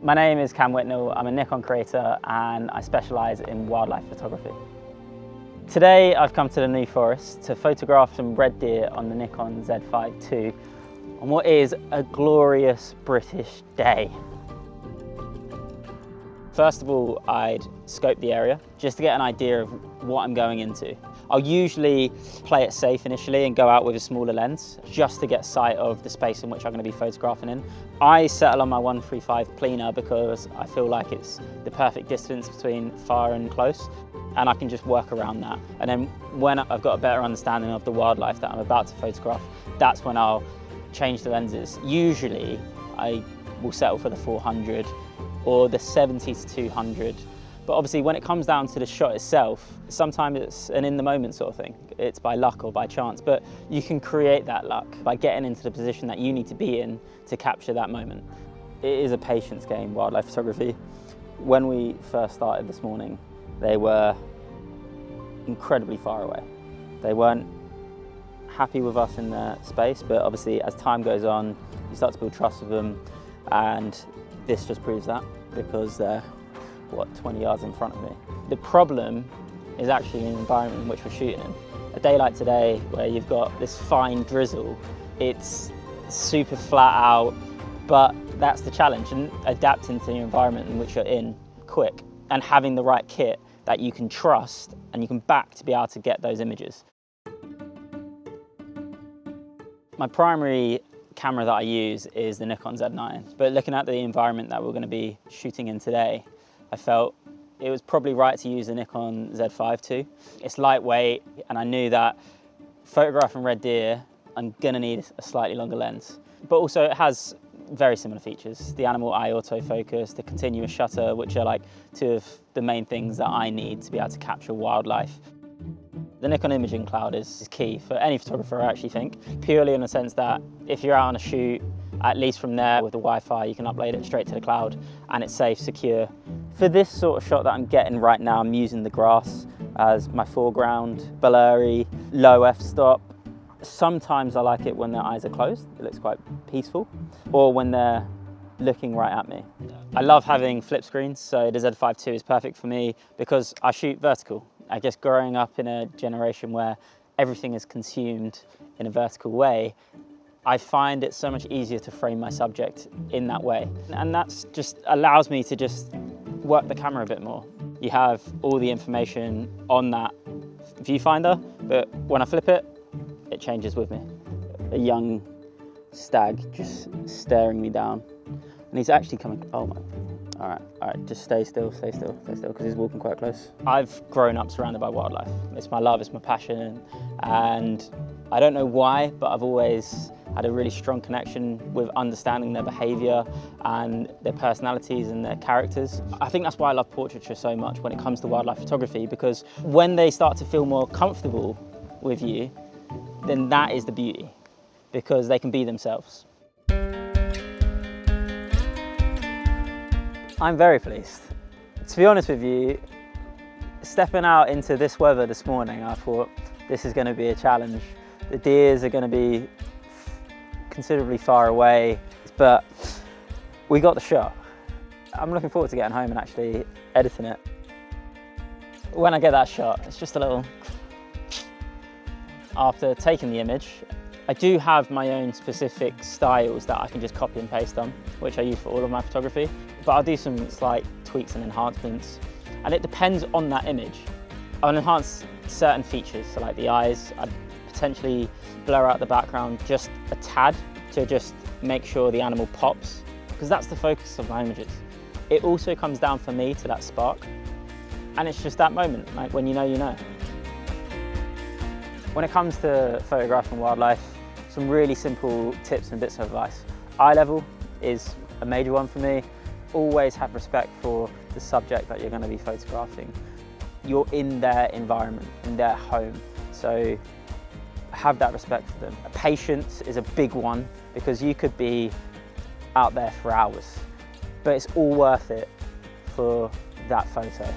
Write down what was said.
My name is Cam Whitnall, I'm a Nikon creator and I specialise in wildlife photography. Today I've come to the New Forest to photograph some red deer on the Nikon Z5II on what is a glorious British day. First of all, I'd scope the area just to get an idea of what I'm going into. I'll usually play it safe initially and go out with a smaller lens just to get sight of the space in which I'm going to be photographing in. I settle on my 135 Plena because I feel like it's the perfect distance between far and close, and I can just work around that. And then when I've got a better understanding of the wildlife that I'm about to photograph, that's when I'll change the lenses. Usually I will settle for the 400 or the 70 to 200. But obviously when it comes down to the shot itself, sometimes it's an in the moment sort of thing. It's by luck or by chance, but you can create that luck by getting into the position that you need to be in to capture that moment. It is a patience game, wildlife photography. When we first started this morning, they were incredibly far away. They weren't happy with us in their space, but obviously as time goes on, you start to build trust with them, and this just proves that because they're 20 yards in front of me. The problem is actually in the environment in which we're shooting in. A day like today where you've got this fine drizzle, it's super flat out, but that's the challenge, and adapting to the environment in which you're in quick and having the right kit that you can trust and you can back to be able to get those images. My primary camera that I use is the Nikon Z9, but looking at the environment that we're going to be shooting in today, I felt it was probably right to use the Nikon Z5II. It's lightweight, and I knew that photographing red deer, I'm gonna need a slightly longer lens. But also it has very similar features. The animal eye autofocus, the continuous shutter, which are like two of the main things that I need to be able to capture wildlife. The Nikon imaging cloud is key for any photographer, I actually think, purely in the sense that if you're out on a shoot, at least from there with the Wi-Fi, you can upload it straight to the cloud and it's safe, secure. For this sort of shot that I'm getting right now, I'm using the grass as my foreground, blurry, low f-stop. Sometimes I like it when their eyes are closed, it looks quite peaceful, or when they're looking right at me. I love having flip screens, so the Z5II is perfect for me because I shoot vertical. I guess growing up in a generation where everything is consumed in a vertical way, I find it so much easier to frame my subject in that way. And that just allows me to just work the camera a bit more. You have all the information on that viewfinder, but when I flip it, it changes with me. A young stag just staring me down. And he's actually coming, oh my. All right, just stay still, because he's walking quite close. I've grown up surrounded by wildlife. It's my love, it's my passion, and I don't know why, but I've always had a really strong connection with understanding their behaviour and their personalities and their characters. I think that's why I love portraiture so much when it comes to wildlife photography, because when they start to feel more comfortable with you, then that is the beauty, because they can be themselves. I'm very pleased. To be honest with you, stepping out into this weather this morning, I thought this is going to be a challenge. The deers are going to be considerably far away, but we got the shot. I'm looking forward to getting home and actually editing it. When I get that shot, it's just a little... After taking the image, I do have my own specific styles that I can just copy and paste on, which I use for all of my photography, but I'll do some slight tweaks and enhancements, and it depends on that image. I'll enhance certain features, so like the eyes, I'd potentially blur out the background just a tad to just make sure the animal pops, because that's the focus of my images. It also comes down for me to that spark, and it's just that moment, like when you know, you know. When it comes to photographing wildlife, some really simple tips and bits of advice. Eye level is a major one for me. Always have respect for the subject that you're going to be photographing. You're in their environment, in their home, so have that respect for them. Patience is a big one, because you could be out there for hours, but it's all worth it for that photo.